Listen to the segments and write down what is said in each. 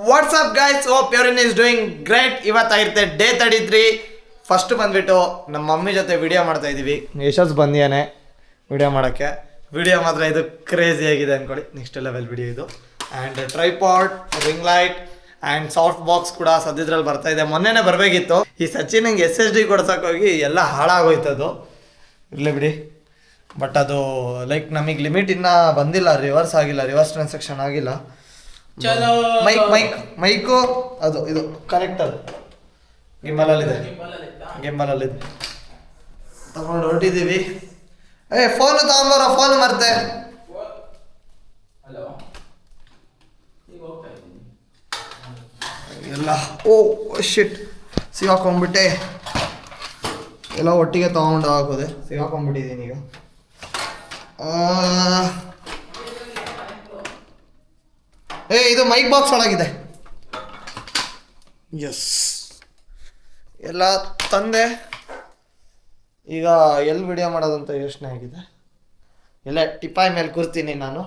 WhatsApp guys, hope everyone is doing great. ಇವತ್ತಾಗಿರುತ್ತೆ day 33. First ಬಂದ್ಬಿಟ್ಟು ನಮ್ಮ ಮಮ್ಮಿ ಜೊತೆ ವಿಡಿಯೋ ಮಾಡ್ತಾ ಇದ್ದೀವಿ. ಯಶಸ್ ಬಂದಿಯಾನೆ ವಿಡಿಯೋ ಮಾಡೋಕ್ಕೆ. ವಿಡಿಯೋ ಮಾತ್ರ ಇದು ಕ್ರೇಜಿ ಆಗಿದೆ ಅಂದ್ಕೊಳ್ಳಿ, ನೆಕ್ಸ್ಟ್ ಲೆವೆಲ್ ವಿಡಿಯೋ ಇದು. And tripod, ring light and soft box ಕೂಡ ಸದ್ಯದ್ರಲ್ಲಿ ಬರ್ತಾ ಇದೆ. ಮೊನ್ನೆನೇ ಬರಬೇಕಿತ್ತು. ಈ ಸಚಿನ್ಗೆ SSD ಕೊಡ್ಸೋಕ್ಕೋಗಿ ಎಲ್ಲ ಹಾಳಾಗೋಯ್ತದು. ಇರಲಿ ಬಿಡಿ. ಬಟ್ ಅದು ಲೈಕ್ ನಮಗೆ ಲಿಮಿಟ್ ಇನ್ನೂ ಬಂದಿಲ್ಲ, ರಿವರ್ಸ್ ಆಗಿಲ್ಲ, ರಿವರ್ಸ್ ಟ್ರಾನ್ಸಾಕ್ಷನ್ ಆಗಿಲ್ಲ. ಚಲೋ ಮೈಕು ಅದು ಇದು ಕರೆಕ್ಟ್, ಅದು ಗಿಂಬಲಲ್ಲಿದೆ, ಗಿಂಬಲಲ್ಲಿದೆ. ತಗೊಂಡು ಹೊರಟಿದ್ದೀವಿ. Phone ತಗೊಂಬರೋ, phone ಮರ್ತೆ. ಎಲ್ಲ ಶಿಟ್ ಸಿಗಾಕೊಂಡ್ಬಿಟ್ಟೆ. ಎಲ್ಲ ಒಟ್ಟಿಗೆ ತಗೊಂಡು ಹಾಕೋದೆ, ಸಿಗಾಕೊಂಡ್ಬಿಟ್ಟಿದ್ದೀನಿ ಈಗ. ಇದು ಮೈಕ್ ಬಾಕ್ಸ್ ಒಳಗಿದೆ. ಎಸ್, ಎಲ್ಲ ತಂದೆ. ಈಗ ಎಲ್ಲಿ ವಿಡಿಯೋ ಮಾಡೋದಂತ ಯೋಚನೆ ಆಗಿದೆ. ಎಲ್ಲ ಟಿಪಾಯ್ ಮೇಲೆ ಕೂರ್ತೀನಿ ನಾನು.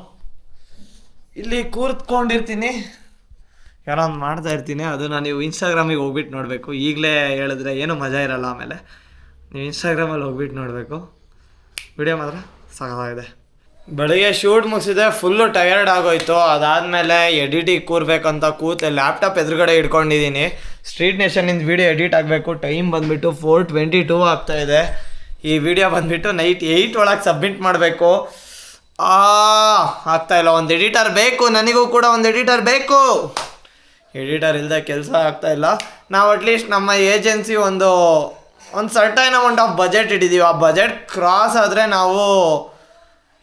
ಇಲ್ಲಿ ಕೂತ್ಕೊಂಡಿರ್ತೀನಿ, ಏನೋ ಒಂದು ಮಾಡ್ತಾ ಇರ್ತೀನಿ. ಅದನ್ನು ನೀವು ಇನ್ಸ್ಟಾಗ್ರಾಮಿಗೆ ಹೋಗ್ಬಿಟ್ಟು ನೋಡಬೇಕು. ಈಗಲೇ ಹೇಳಿದ್ರೆ ಏನೂ ಮಜಾ ಇರಲ್ಲ. ಆಮೇಲೆ ನೀವು ಇನ್ಸ್ಟಾಗ್ರಾಮಲ್ಲಿ ಹೋಗ್ಬಿಟ್ಟು ನೋಡಬೇಕು. ವಿಡಿಯೋ ಮಾತ್ರ ಸಾಕಾಗಿದೆ. ಬೆಳಗ್ಗೆ ಶೂಟ್ ಮುಗಿಸಿದೆ, ಫುಲ್ಲು ಟಯರ್ಡ್ ಆಗೋಯ್ತು. ಅದಾದಮೇಲೆ ಎಡಿಟಿಗೆ ಕೂರ್ಬೇಕಂತ ಕೂತೆ ಲ್ಯಾಪ್ಟಾಪ್ ಎದುರುಗಡೆ ಇಟ್ಕೊಂಡಿದ್ದೀನಿ. ಸ್ಟ್ರೀಟ್ ನೇಷನಿಂದ ವೀಡಿಯೋ ಎಡಿಟ್ ಆಗಬೇಕು. ಟೈಮ್ ಬಂದುಬಿಟ್ಟು 4:22 ಆಗ್ತಾಯಿದೆ. ಈ ವಿಡಿಯೋ ಬಂದುಬಿಟ್ಟು ನೈಟ್ 8 ಒಳಗೆ ಸಬ್ಮಿಟ್ ಮಾಡಬೇಕು. ಆಗ್ತಾಯಿಲ್ಲ. ಒಂದು ಎಡಿಟರ್ ಬೇಕು, ನನಗೂ ಕೂಡ ಒಂದು ಎಡಿಟರ್ ಬೇಕು. ಎಡಿಟರ್ ಇಲ್ಲದೆ ಕೆಲಸ ಆಗ್ತಾಯಿಲ್ಲ. ನಾವು ಅಟ್ಲೀಸ್ಟ್ ನಮ್ಮ ಏಜೆನ್ಸಿ ಒಂದು ಸರ್ಟೈನ್ ಅಮೌಂಟ್ ಆಫ್ ಬಜೆಟ್ ಇಟ್ಟಿದ್ದೀವಿ. ಆ ಬಜೆಟ್ ಕ್ರಾಸ್ ಆದರೆ ನಾವು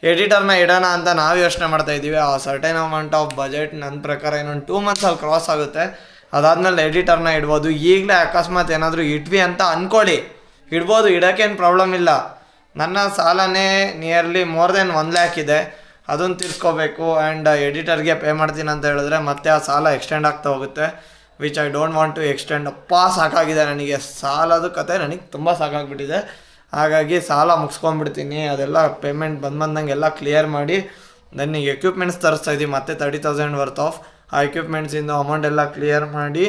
ಎಡಿಟರ್ನ ಇಡೋಣ ಅಂತ ನಾವು ಯೋಚನೆ ಮಾಡ್ತಾಯಿದ್ದೀವಿ. ಆ ಸರ್ಟೈನ್ ಅಮೌಂಟ್ ಆಫ್ ಬಜೆಟ್ ನನ್ನ ಪ್ರಕಾರ ಇನ್ನೊಂದು 2 ಮಂತ್ಸಲ್ಲಿ ಕ್ರಾಸ್ ಆಗುತ್ತೆ. ಅದಾದಮೇಲೆ ಎಡಿಟರ್ನ ಇಡ್ಬೋದು. ಈಗಲೇ ಅಕಸ್ಮಾತ್ ಏನಾದರೂ ಇಟ್ವಿ ಅಂತ ಅಂದ್ಕೊಳ್ಳಿ, ಇಡ್ಬೋದು, ಇಡೋಕ್ಕೇನು ಪ್ರಾಬ್ಲಮ್ ಇಲ್ಲ. ನನ್ನ ಸಾಲನೇ ನಿಯರ್ಲಿ ಮೋರ್ ದೆನ್ 1 lakh ಇದೆ. ಅದನ್ನು ತೀರಿಸ್ಕೋಬೇಕು. ಆ್ಯಂಡ್ ಎಡಿಟರ್ಗೆ ಪೇ ಮಾಡ್ತೀನಿ ಅಂತ ಹೇಳಿದ್ರೆ ಮತ್ತೆ ಆ ಸಾಲ ಎಕ್ಸ್ಟೆಂಡ್ ಆಗ್ತಾ ಹೋಗುತ್ತೆ, which I don't want to extend. ಸಾಕಾಗಿದೆ ನನಗೆ ಸಾಲದ ಕತೆ, ನನಗೆ ತುಂಬ ಸಾಕಾಗ್ಬಿಟ್ಟಿದೆ. ಹಾಗಾಗಿ ಸಾಲ ಮುಗಿಸ್ಕೊಂಡ್ಬಿಡ್ತೀನಿ. ಅದೆಲ್ಲ ಪೇಮೆಂಟ್ ಬಂದಂಗೆ ಎಲ್ಲ ಕ್ಲಿಯರ್ ಮಾಡಿ ದೆನ್ ಈಗ ಎಕ್ವಿಪ್ಮೆಂಟ್ಸ್ ತರಿಸ್ತಾ ಇದ್ದೀವಿ ಮತ್ತೆ 30,000 ವರ್ತ್ ಆಫ್. ಆ ಎಕ್ವಿಪ್ಮೆಂಟ್ಸಿಂದ ಅಮೌಂಟ್ ಎಲ್ಲ ಕ್ಲಿಯರ್ ಮಾಡಿ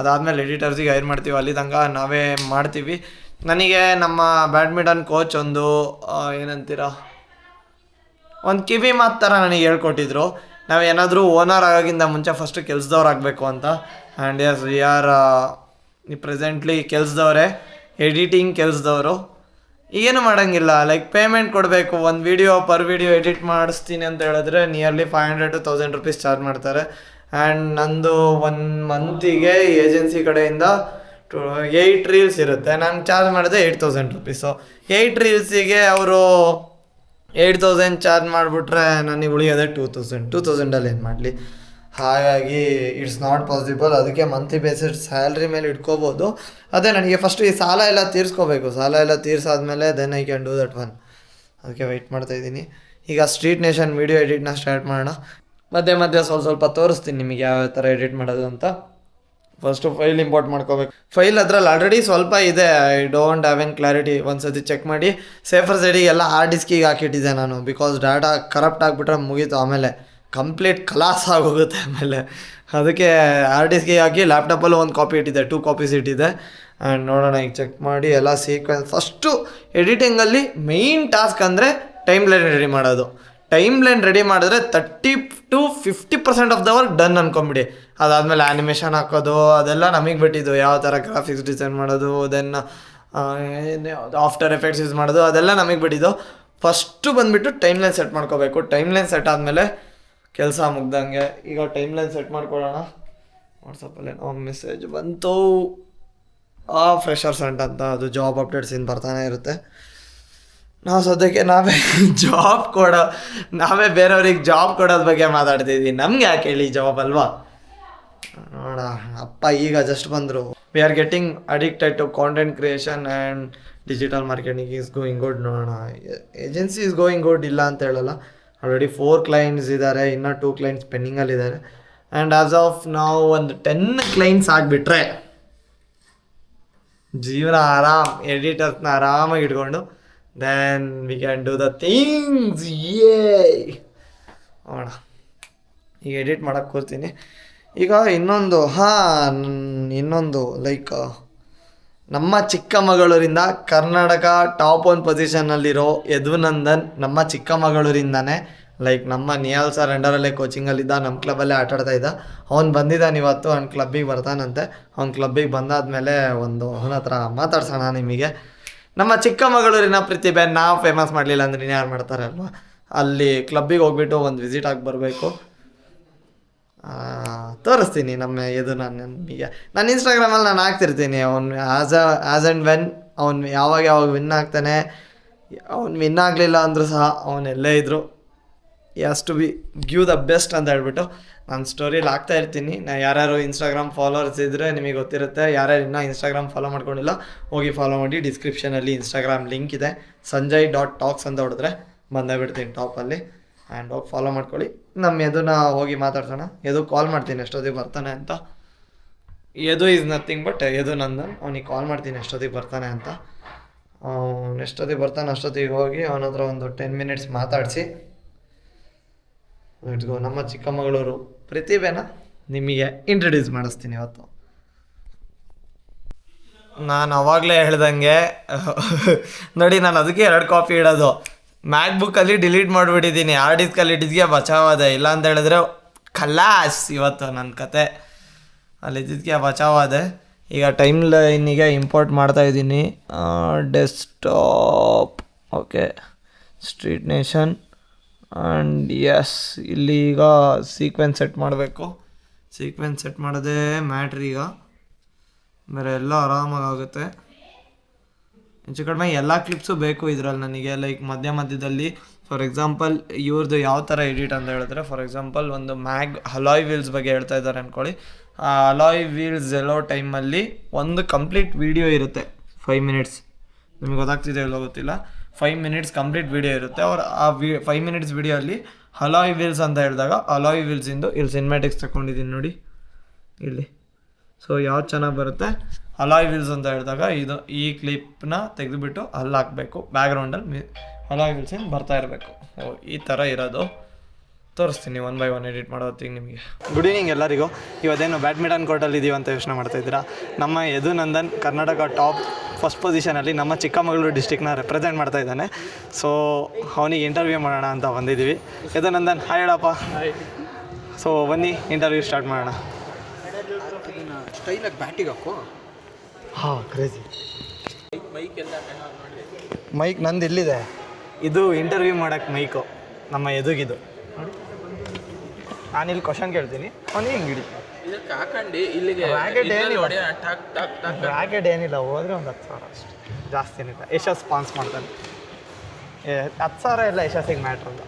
ಅದಾದಮೇಲೆ ಎಡಿಟರ್ಸಿಗೆ ಹೈರ್ ಮಾಡ್ತೀವಿ. ಅಲ್ಲಿ ತನಕ ನಾವೇ ಮಾಡ್ತೀವಿ. ನನಗೆ ನಮ್ಮ ಬ್ಯಾಡ್ಮಿಂಟನ್ ಕೋಚ್ ಒಂದು ಏನಂತೀರ, ಒಂದು ಕಿವಿ ಮಾತು ಥರ ನನಗೆ ಹೇಳ್ಕೊಟ್ಟಿದ್ರು. ನಾವು ಏನಾದರೂ ಓನರ್ ಆಗೋಕ್ಕಿಂತ ಮುಂಚೆ ಫಸ್ಟು ಕೆಲಸದವ್ರು ಆಗಬೇಕು ಅಂತ. And yes, we are presently ಕೆಲಸದವ್ರೆ, ಎಡಿಟಿಂಗ್ ಕೆಲಸದವರು. ಏನು ಮಾಡೋಂಗಿಲ್ಲ, ಲೈಕ್ ಪೇಮೆಂಟ್ ಕೊಡಬೇಕು. ಒಂದು ಪರ್ ವಿಡಿಯೋ ಎಡಿಟ್ ಮಾಡಿಸ್ತೀನಿ ಅಂತ ಹೇಳಿದ್ರೆ ನಿಯರ್ಲಿ 500 to 1000 rupees ಚಾರ್ಜ್ ಮಾಡ್ತಾರೆ. ಆ್ಯಂಡ್ ನಂದು 1 ಮಂತಿಗೆ ಏಜೆನ್ಸಿ ಕಡೆಯಿಂದ 8 ರೀಲ್ಸ್ ಇರುತ್ತೆ. ನಾನು ಚಾರ್ಜ್ ಮಾಡಿದೆ 8,000 rupees. 8 ರೀಲ್ಸಿಗೆ ಅವರು 8,000 ಚಾರ್ಜ್ ಮಾಡಿಬಿಟ್ರೆ ನನಗೆ ಉಳಿಯೋದೆ 2,000 ಏನು ಮಾಡಲಿ. ಹಾಗಾಗಿ ಇಟ್ಸ್ ನಾಟ್ ಪಾಸಿಬಲ್. ಅದಕ್ಕೆ ಮಂತ್ಲಿ ಬೇಸಿಸ್ ಸ್ಯಾಲ್ರಿ ಮೇಲೆ ಇಟ್ಕೋಬೋದು. ಅದೇ ನನಗೆ ಫಸ್ಟು ಈ ಸಾಲ ಎಲ್ಲ ತೀರಿಸ್ಕೋಬೇಕು. ಸಾಲ ಎಲ್ಲ ತೀರಿಸಾದ್ಮೇಲೆ then I can do that one. ಅದಕ್ಕೆ ವೆಯ್ಟ್ ಮಾಡ್ತಾಯಿದ್ದೀನಿ. ಈಗ ಸ್ಟ್ರೀಟ್ ನೇಷನ್ ವೀಡಿಯೋ ಎಡಿಟ್ನ ಸ್ಟಾರ್ಟ್ ಮಾಡೋಣ. ಮಧ್ಯೆ ಸ್ವಲ್ಪ ತೋರಿಸ್ತೀನಿ ನಿಮಗೆ ಯಾವ ಥರ ಎಡಿಟ್ ಮಾಡೋದು ಅಂತ. ಫಸ್ಟು ಫೈಲ್ ಇಂಪೋರ್ಟ್ ಮಾಡ್ಕೋಬೇಕು. ಫೈಲ್ ಅದರಲ್ಲಿ ಆಲ್ರೆಡಿ ಸ್ವಲ್ಪ ಇದೆ, I don't have an clarity. ಒಂದು ಸತಿ ಚೆಕ್ ಮಾಡಿ. ಸೇಫರ್ ಸೈಡಿಗೆ ಎಲ್ಲ ಹಾರ್ಡ್ ಡಿಸ್ಕಿಗೆ ಹಾಕಿಟ್ಟಿದ್ದೆ ನಾನು, ಬಿಕಾಸ್ ಡಾಟಾ ಕರಪ್ಟ್ ಆಗಿಬಿಟ್ರೆ ಮುಗೀತು, ಆಮೇಲೆ ಕಂಪ್ಲೀಟ್ ಕಲಾಸ್ ಆಗೋಗುತ್ತೆ ಆಮೇಲೆ. ಅದಕ್ಕೆ ಹಾರ್ಡ್ ಡಿಸ್ಕಿಗೆ ಹಾಕಿ ಲ್ಯಾಪ್ಟಾಪಲ್ಲೂ 1 ಕಾಪಿ ಇಟ್ಟಿದ್ದೆ, 2 copies ಇಟ್ಟಿದ್ದೆ. ಆ್ಯಂಡ್ ನೋಡೋಣ ಈಗ ಚೆಕ್ ಮಾಡಿ ಎಲ್ಲ ಸೀಕ್ವೆನ್ಸ್. ಫಸ್ಟು ಎಡಿಟಿಂಗಲ್ಲಿ ಮೇಯ್ನ್ ಟಾಸ್ಕ್ ಅಂದರೆ ಟೈಮ್ ಲೈನ್ ರೆಡಿ ಮಾಡೋದು. ಟೈಮ್ ಲೈನ್ ರೆಡಿ ಮಾಡಿದ್ರೆ 30 to 50% of the work done ಅನ್ಕೊಂಬಿಡಿ. ಅದಾದಮೇಲೆ ಆ್ಯನಿಮೇಷನ್ ಹಾಕೋದು ಅದೆಲ್ಲ ನಮಗೆ ಬಿಟ್ಟಿದ್ದು, ಯಾವ ಥರ ಗ್ರಾಫಿಕ್ಸ್ ಡಿಸೈನ್ ಮಾಡೋದು, ದೆನ್ ಆಫ್ಟರ್ ಎಫೆಕ್ಟ್ಸ್ ಯೂಸ್ ಮಾಡೋದು, ಅದೆಲ್ಲ ನಮಗೆ ಬಿಟ್ಟಿದ್ದು. ಫಸ್ಟು ಬಂದುಬಿಟ್ಟು ಟೈಮ್ ಲೈನ್ ಸೆಟ್ ಮಾಡ್ಕೋಬೇಕು. ಟೈಮ್ ಲೈನ್ ಸೆಟ್ ಆದಮೇಲೆ ಕೆಲಸ ಮುಗ್ದಂಗೆ. ಈಗ ಟೈಮ್ ಲೈನ್ ಸೆಟ್ ಮಾಡ್ಕೊಳ್ಳೋಣ. ವಾಟ್ಸಪ್ಪಲ್ಲಿ ಮೆಸೇಜ್ ಬಂತು, ಫ್ರೆಷರ್ಸ್ ಅಂತ, ಅದು ಜಾಬ್ ಅಪ್ಡೇಟ್ಸಿಂದ ಬರ್ತಾನೆ ಇರುತ್ತೆ. ನಾವು ಸದ್ಯಕ್ಕೆ ನಾವೇ ಬೇರೆಯವ್ರಿಗೆ ಜಾಬ್ ಕೊಡೋದ್ರ ಬಗ್ಗೆ ಮಾತಾಡ್ತಿದ್ವಿ. ನಮ್ಗೆ ಯಾಕೆ ಹೇಳಿ ಜಾಬ್ ಅಲ್ವಾ? ನೋಡ ಅಪ್ಪ ಈಗ ಜಸ್ಟ್ ಬಂದರು. We are getting addicted to content creation and digital marketing is going good. ನೋಡೋಣ, ಏಜೆನ್ಸಿ ಈಸ್ ಗೋಯಿಂಗ್ ಗುಡ್, ಇಲ್ಲ ಅಂತ ಹೇಳಲ್ಲ. ಆಲ್ರೆಡಿ 4 clients ಇದ್ದಾರೆ, ಇನ್ನೂ 2 clients ಪೆಂಡಿಂಗಲ್ಲಿದ್ದಾರೆ. ಆ್ಯಂಡ್ ಆಸ್ ಆಫ್ ನಾವು ಒಂದು 10 clients ಆಗಿಬಿಟ್ರೆ ಜೀವನ ಆರಾಮ್. ಎಡಿಟರ್ಸ್ನ ಆರಾಮಾಗಿ ಇಟ್ಕೊಂಡು then we can do the things. ನೋಡೋಣ, ಈಗ ಎಡಿಟ್ ಮಾಡೋಕ್ಕೆ ಕೂರ್ತೀನಿ. ಈಗ ಇನ್ನೊಂದು ಲೈಕ್ ನಮ್ಮ ಚಿಕ್ಕಮಗಳೂರಿಂದ ಕರ್ನಾಟಕ ಟಾಪ್ 1 ಪೊಸಿಷನ್ನಲ್ಲಿರೋ ಯದುನಂದನ್ ನಮ್ಮ ಚಿಕ್ಕಮಗಳೂರಿಂದನೇ. ಲೈಕ್ ನಮ್ಮ ನಿಯಾಲ್ ಸರ್ ಅಂಡರಲ್ಲೇ ಕೋಚಿಂಗಲ್ಲಿದ್ದ, ನಮ್ಮ ಕ್ಲಬ್ಬಲ್ಲೇ ಆಟಾಡ್ತಾ ಇದ್ದ. ಅವ್ನು ಬಂದಿದ್ದಾನೆ ಇವತ್ತು, ಅವ್ನ ಕ್ಲಬ್ಬಿಗೆ ಬರ್ತಾನಂತೆ. ಅವ್ನ ಕ್ಲಬ್ಬಿಗೆ ಬಂದಾದಮೇಲೆ ಅವನ ಹತ್ರ ಮಾತಾಡ್ಸೋಣ ನಿಮಗೆ. ನಮ್ಮ ಚಿಕ್ಕಮಗಳೂರಿನ ಪ್ರತಿಭೆ ನಾವು ಫೇಮಸ್ ಮಾಡಲಿಲ್ಲ ಅಂದ್ರೆ ಇನ್ಯಾರು ಮಾಡ್ತಾರೆ ಅಲ್ವಾ. ಅಲ್ಲಿ ಕ್ಲಬ್ಬಿಗೆ ಹೋಗ್ಬಿಟ್ಟು ಒಂದು ವಿಸಿಟ್ ಆಗಿ ಬರಬೇಕು. ತೋರಿಸ್ತೀನಿ ನಮಗೆ. ನಾನು ಇನ್ಸ್ಟಾಗ್ರಾಮಲ್ಲಿ ನಾನು ಹಾಕ್ತಿರ್ತೀನಿ ಅವ್ನು ಆ್ಯಸ್ ಆ್ಯಂಡ್ ವೆನ್ ಅವ್ನು ಯಾವಾಗ ವಿನ್ ಆಗ್ತಾನೆ. ಅವ್ನು ವಿನ್ ಆಗಲಿಲ್ಲ ಅಂದರೂ ಸಹ ಅವನೆಲ್ಲೇ ಇದ್ದರು has to be give the best ಅಂತ ಹೇಳ್ಬಿಟ್ಟು ನಾನು ಸ್ಟೋರಿಲಿ ಹಾಕ್ತಾ ಇರ್ತೀನಿ. ಯಾರ್ಯಾರು ಇನ್ಸ್ಟಾಗ್ರಾಮ್ ಫಾಲೋವರ್ಸ್ ಇದ್ದರೆ ನಿಮಗೆ ಗೊತ್ತಿರುತ್ತೆ. ಯಾರ್ಯಾರು ಇನ್ನೂ ಇನ್ಸ್ಟಾಗ್ರಾಮ್ ಫಾಲೋ ಮಾಡ್ಕೊಂಡಿಲ್ಲ ಹೋಗಿ ಫಾಲೋ ಮಾಡಿ. ಡಿಸ್ಕ್ರಿಪ್ಷನಲ್ಲಿ ಇನ್ಸ್ಟಾಗ್ರಾಮ್ ಲಿಂಕ್ ಇದೆ, sanjay.talks ಅಂತ ಹೊಡೆದ್ರೆ ಬಂದೇ ಬಿಡ್ತೀನಿ ಟಾಪಲ್ಲಿ. ಆ್ಯಂಡ್ ಹೋಗಿ ಫಾಲೋ ಮಾಡ್ಕೊಳ್ಳಿ. ಯದುನ ಹೋಗಿ ಮಾತಾಡ್ಸೋಣ. ಕಾಲ್ ಮಾಡ್ತೀನಿ ಎಷ್ಟೊತ್ತಿಗೆ ಬರ್ತಾನೆ ಅಂತ. Is nothing but Yadunandan. ಅವ್ನಿಗೆ ಕಾಲ್ ಮಾಡ್ತೀನಿ ಎಷ್ಟೊತ್ತಿಗೆ ಬರ್ತಾನೆ ಅಂತ. ಎಷ್ಟೊತ್ತಿಗೆ ಬರ್ತಾನೆ ಅಷ್ಟೊತ್ತಿಗೆ ಹೋಗಿ ಅವನ ಹತ್ರ ಒಂದು 10 ಮಿನಿಟ್ಸ್ ಮಾತಾಡಿಸಿ ನಮ್ಮ ಚಿಕ್ಕಮಗಳೂರು ಪ್ರತಿಭೆನ ನಿಮಗೆ ಇಂಟ್ರಡ್ಯೂಸ್ ಮಾಡಿಸ್ತೀನಿ ಇವತ್ತು. ನಾನು ಅವಾಗಲೇ ಹೇಳ್ದಂಗೆ ನೋಡಿ, ನಾನು ಅದಕ್ಕೆ 2 ಕಾಪಿ ಇಡೋದು. ಮ್ಯಾಕ್ಬುಕ್ಕಲ್ಲಿ ಡಿಲೀಟ್ ಮಾಡಿಬಿಟ್ಟಿದ್ದೀನಿ, ಹಾರ್ಡ್ ಡಿಸ್ಕಲ್ಲಿ ಇಟ್ಟಿದ್ಗೆ ಬಚಾವಾದೆ. ಇಲ್ಲ ಅಂತ ಹೇಳಿದ್ರೆ ಖಲಾಸ್ ಇವತ್ತು ನನ್ನ ಕತೆ. ಅಲ್ಲಿದ್ದಕ್ಕೆ ಬಚಾವಾದೆ. ಈಗ ಟೈಮ್ ಲೈನಿಗೆ ಇಂಪೋರ್ಟ್ ಮಾಡ್ತಾಯಿದ್ದೀನಿ. Desktop, okay, street nation. And S, ಇಲ್ಲಿ ಈಗ ಸೀಕ್ವೆನ್ಸ್ ಸೆಟ್ ಮಾಡಬೇಕು. ಸೀಕ್ವೆನ್ಸ್ ಸೆಟ್ ಮಾಡೋದೇ ಮ್ಯಾಟ್ರ್. ಈಗ ಬೇರೆ ಎಲ್ಲ ಆರಾಮಾಗುತ್ತೆ. ಹೆಚ್ಚು ಕಡಿಮೆ ಎಲ್ಲ ಕ್ಲಿಪ್ಸು ಬೇಕು ಇದರಲ್ಲಿ ನನಗೆ. ಲೈಕ್ ಮಧ್ಯದಲ್ಲಿ ಫಾರ್ ಎಕ್ಸಾಂಪಲ್ ಇವ್ರದ್ದು ಯಾವ ಥರ ಎಡಿಟ್ ಅಂತ ಹೇಳಿದ್ರೆ, ಫಾರ್ ಎಕ್ಸಾಂಪಲ್ ಒಂದು ಅಲಾಯ್ ವೀಲ್ಸ್ ಬಗ್ಗೆ ಹೇಳ್ತಾ ಇದ್ದಾರೆ ಅಂದ್ಕೊಳ್ಳಿ. ಆ ಅಲಾಯ್ ವೀಲ್ಸ್ ಎಲ್ಲೋ ಟೈಮಲ್ಲಿ ಒಂದು ಕಂಪ್ಲೀಟ್ ವೀಡಿಯೋ ಇರುತ್ತೆ 5 ಮಿನಿಟ್ಸ್. ನಿಮಗೆ ಗೊತ್ತಾಗ್ತಿದೆ ಎಲ್ಲೋ ಗೊತ್ತಿಲ್ಲ. 5 ಮಿನಿಟ್ಸ್ ಕಂಪ್ಲೀಟ್ ವೀಡಿಯೋ ಇರುತ್ತೆ. ಅವ್ರು ಆ 5 ಮಿನಿಟ್ಸ್ ವೀಡಿಯೋಲ್ಲಿ ಅಲಾಯ್ ವೀಲ್ಸ್ ಅಂತ ಹೇಳಿದಾಗ ಅಲಾಯ್ ವೀಲ್ಸಿಂದು ಇಲ್ಲಿ ಸಿನಿಮ್ಯಾಟಿಕ್ಸ್ ತಗೊಂಡಿದ್ದೀನಿ ನೋಡಿ ಇಲ್ಲಿ. ಸೊ ಯಾವ್ದು ಚೆನ್ನಾಗಿ ಬರುತ್ತೆ, ಅಲಾಯ್ ವೀಲ್ಸ್ ಅಂತ ಹೇಳಿದಾಗ ಈ ಕ್ಲಿಪ್ನ ತೆಗೆದುಬಿಟ್ಟು ಅಲ್ಲಿ ಹಾಕಬೇಕು. ಬ್ಯಾಕ್ಗ್ರೌಂಡಲ್ಲಿ ಅಲಾಯ್ ವೀಲ್ಸಿಂದ ಬರ್ತಾ ಇರಬೇಕು. ಈ ಥರ ಇರೋದು ತೋರಿಸ್ತೀನಿ 1 by 1 ಎಡಿಟ್ ಮಾಡೋ ಹೊತ್ತಿಗೆ ನಿಮಗೆ. ಗುಡ್ ಈವ್ನಿಂಗ್ ಎಲ್ಲರಿಗೂ. ಇವತ್ತೇನು ಬ್ಯಾಡ್ಮಿಂಟನ್ ಕೋರ್ಟಲ್ಲಿ ಇದ್ದೀವಿ ಅಂತ ಯೋಚನೆ ಮಾಡ್ತಾಯಿದ್ದೀರಾ. ನಮ್ಮ ಯದುನಂದನ್ ಕರ್ನಾಟಕ ಟಾಪ್ 1 ಪೊಸಿಷನಲ್ಲಿ ನಮ್ಮ ಚಿಕ್ಕಮಗಳೂರು ಡಿಸ್ಟಿಕ್ನ ರೆಪ್ರೆಸೆಂಟ್ ಮಾಡ್ತಾ ಇದ್ದಾನೆ. ಸೊ ಅವನಿಗೆ ಇಂಟರ್ವ್ಯೂ ಮಾಡೋಣ ಅಂತ ಬಂದಿದ್ದೀವಿ. ಯದುನಂದನ್ ಹಾಯ್ ಹೇಳಪ್ಪ. ಸೊ ಬನ್ನಿ ಇಂಟರ್ವ್ಯೂ ಸ್ಟಾರ್ಟ್ ಮಾಡೋಣ. ಸ್ಟೈಲಾಗಿ ಬ್ಯಾಟಿಗೆ ಹಾಕೋ. ಹಾಂ, ಕ್ರೇಜಿ. ಮೈಕ್ ನಂದು ಇಲ್ಲಿದೆ. ಇದು ಇಂಟರ್ವ್ಯೂ ಮಾಡೋಕ್ಕೆ ಮೈಕು ನಮ್ಮ ಎದುಗಿದು. ನಾನಿಲ್ಲಿ ಕ್ವಶನ್ ಕೇಳ್ತೀನಿ, ಅವನಿಗೆ ಹಿಂಗೆ ಹಿಡಿ. ಬ್ರ್ಯಾಕೆಟ್ ಏನಿಲ್ಲ, ಹೋದರೆ ಒಂದು 10,000 ಅಷ್ಟೇ, ಜಾಸ್ತಿ ಏನಿಲ್ಲ. ಯಶಸ್ ಸ್ಪಾನ್ಸ್ ಮಾಡ್ತಾನೆ. 10,000 ಎಲ್ಲ ಯಶಸ್ಸಿಗೆ ಮ್ಯಾಟ್ರ್ ಅಲ್ಲ.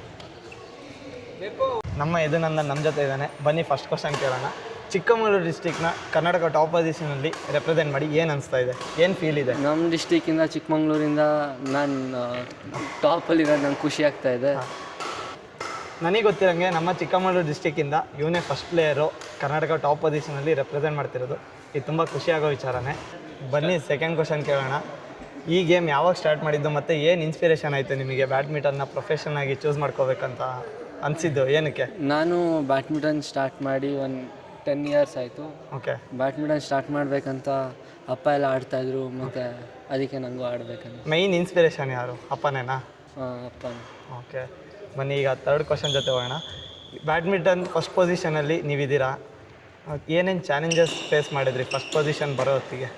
ನಮ್ಮ ಯದುನಂದನ್ ನಮ್ಮ ಜೊತೆ ಇದ್ದಾನೆ. ಬನ್ನಿ ಫಸ್ಟ್ ಕ್ವಶನ್ ಕೇಳೋಣ. ಚಿಕ್ಕಮಗಳೂರು ಡಿಸ್ಟಿಕ್ನ ಕರ್ನಾಟಕ ಟಾಪ್ ಪೊಸಿಷನಲ್ಲಿ ರೆಪ್ರೆಸೆಂಟ್ ಮಾಡಿ ಏನು ಅನಿಸ್ತಾ ಇದೆ, ಏನು ಫೀಲ್ ಇದೆ? ನಮ್ಮ ಡಿಸ್ಟಿಕ್ಕಿಂದ ಚಿಕ್ಕಮಗಳೂರಿಂದ ನಾನು ಟಾಪಲ್ಲಿರೋದು ನಂಗೆ ಖುಷಿ ಆಗ್ತಾ ಇದೆ. ನನಗೆ ಗೊತ್ತಿರೋಂಗೆ ನಮ್ಮ ಚಿಕ್ಕಮಗಳೂರು ಡಿಸ್ಟಿಕ್ಕಿಂದ ಇವನೇ ಫಸ್ಟ್ ಪ್ಲೇಯರು ಕರ್ನಾಟಕ ಟಾಪ್ ಪೊಸಿಷನಲ್ಲಿ ರೆಪ್ರೆಸೆಂಟ್ ಮಾಡ್ತಿರೋದು. ಇದು ತುಂಬ ಖುಷಿಯಾಗೋ ವಿಚಾರನೇ. ಬನ್ನಿ ಸೆಕೆಂಡ್ ಕ್ವಶನ್ ಕೇಳೋಣ. ಈ ಗೇಮ್ ಯಾವಾಗ ಸ್ಟಾರ್ಟ್ ಮಾಡಿದ್ದು ಮತ್ತು ಏನು ಇನ್ಸ್ಪಿರೇಷನ್ ಆಯಿತು ನಿಮಗೆ ಬ್ಯಾಡ್ಮಿಂಟನ್ನ ಪ್ರೊಫೆಷನ್ ಆಗಿ ಚೂಸ್ ಮಾಡ್ಕೋಬೇಕಂತ ಅನಿಸಿದ್ದು ಏನಕ್ಕೆ? ನಾನು ಬ್ಯಾಡ್ಮಿಂಟನ್ ಸ್ಟಾರ್ಟ್ ಮಾಡಿ ಒಂದು 10 ಇಯರ್ಸ್ ಆಯಿತು. ಓಕೆ. ಬ್ಯಾಡ್ಮಿಂಟನ್ ಸ್ಟಾರ್ಟ್ ಮಾಡಬೇಕಂತ ಅಪ್ಪ ಎಲ್ಲ ಆಡ್ತಾಯಿದ್ರು, ಮತ್ತು ಅದಕ್ಕೆ ನನಗೂ ಆಡಬೇಕಂತ. ಮೈನ್ ಇನ್ಸ್ಪಿರೇಷನ್ ಯಾರು, ಅಪ್ಪನೇನಾ? ಅಪ್ಪನ. ಓಕೆ. ಬನ್ನಿ ಈಗ 3rd ಕ್ವಶನ್ ಜೊತೆ ಹೋಗೋಣ. ಬ್ಯಾಡ್ಮಿಂಟನ್ ಫಸ್ಟ್ ಪೊಸಿಷನಲ್ಲಿ ನೀವಿದ್ದೀರಾ, ಏನೇನು ಚಾಲೆಂಜಸ್ ಫೇಸ್ ಮಾಡಿದ್ರಿ ಫಸ್ಟ್ ಪೊಸಿಷನ್ ಬರೋ ಹೊತ್ತಿಗೆ?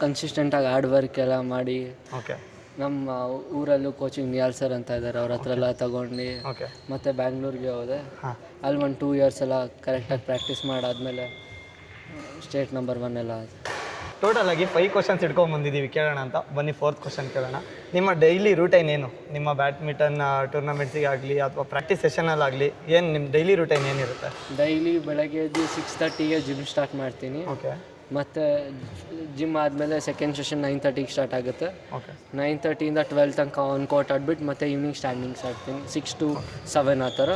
ಕನ್ಸಿಸ್ಟೆಂಟಾಗಿ ಹಾರ್ಡ್ ವರ್ಕ್ ಎಲ್ಲ ಮಾಡಿ. ಓಕೆ. ನಮ್ಮ ಊರಲ್ಲೂ ಕೋಚಿಂಗ್ ನಿಯಾಲ್ ಸರ್ ಅಂತ ಇದ್ದಾರೆ, ಅವ್ರ ಹತ್ರ ಎಲ್ಲ ತಗೊಂಡು ಓಕೆ. ಮತ್ತು ಬ್ಯಾಂಗ್ಳೂರಿಗೆ ಹೋದೆ. ಹಾಂ. ಅಲ್ಲಿ ಒಂದು 2 ಇಯರ್ಸ್ ಎಲ್ಲ ಕರೆಕ್ಟಾಗಿ ಪ್ರಾಕ್ಟೀಸ್ ಮಾಡಾದಮೇಲೆ ಸ್ಟೇಟ್ ನಂಬರ್ 1 ಎಲ್ಲ ಆಯಿತು. ಟೋಟಲಾಗಿ 5 ಕ್ವಶನ್ಸ್ ಇಟ್ಕೊಂಡ್ಬಂದಿದ್ದೀವಿ, ಕೇಳೋಣ ಅಂತ. ಬನ್ನಿ 4th ಕ್ವಶನ್ ಕೇಳೋಣ. ನಿಮ್ಮ ಡೈಲಿ ರೂಟೈನ್ ಏನು? ನಿಮ್ಮ ಬ್ಯಾಡ್ಮಿಂಟನ್ ಟೂರ್ನಮೆಂಟ್ಸಿಗೆ ಆಗಲಿ ಅಥವಾ ಪ್ರಾಕ್ಟೀಸ್ ಸೆಷನಲ್ಲಾಗಲಿ ಏನು ನಿಮ್ಮ ಡೈಲಿ ರೂಟೈನ್ ಏನಿರುತ್ತೆ? ಡೈಲಿ ಬೆಳಗ್ಗೆ ಎದ್ದು 6:30ಗೆ ಜಿಮ್ ಸ್ಟಾರ್ಟ್ ಮಾಡ್ತೀನಿ. ಓಕೆ. ಮತ್ತು ಜಿಮ್ ಆದಮೇಲೆ ಸೆಕೆಂಡ್ ಸೆಷನ್ 9:30ಗೆ ಸ್ಟಾರ್ಟ್ ಆಗುತ್ತೆ. ಓಕೆ. 9:30ಇಂದ 12 ತನಕ ಒಂದು ಕೋರ್ಟ್ ಆಡ್ಬಿಟ್ಟು ಮತ್ತು ಈವ್ನಿಂಗ್ ಸ್ಟ್ಯಾಂಡಿಂಗ್ಸ್ ಆಡ್ತೀನಿ 6 to 7 ಆ ಥರ.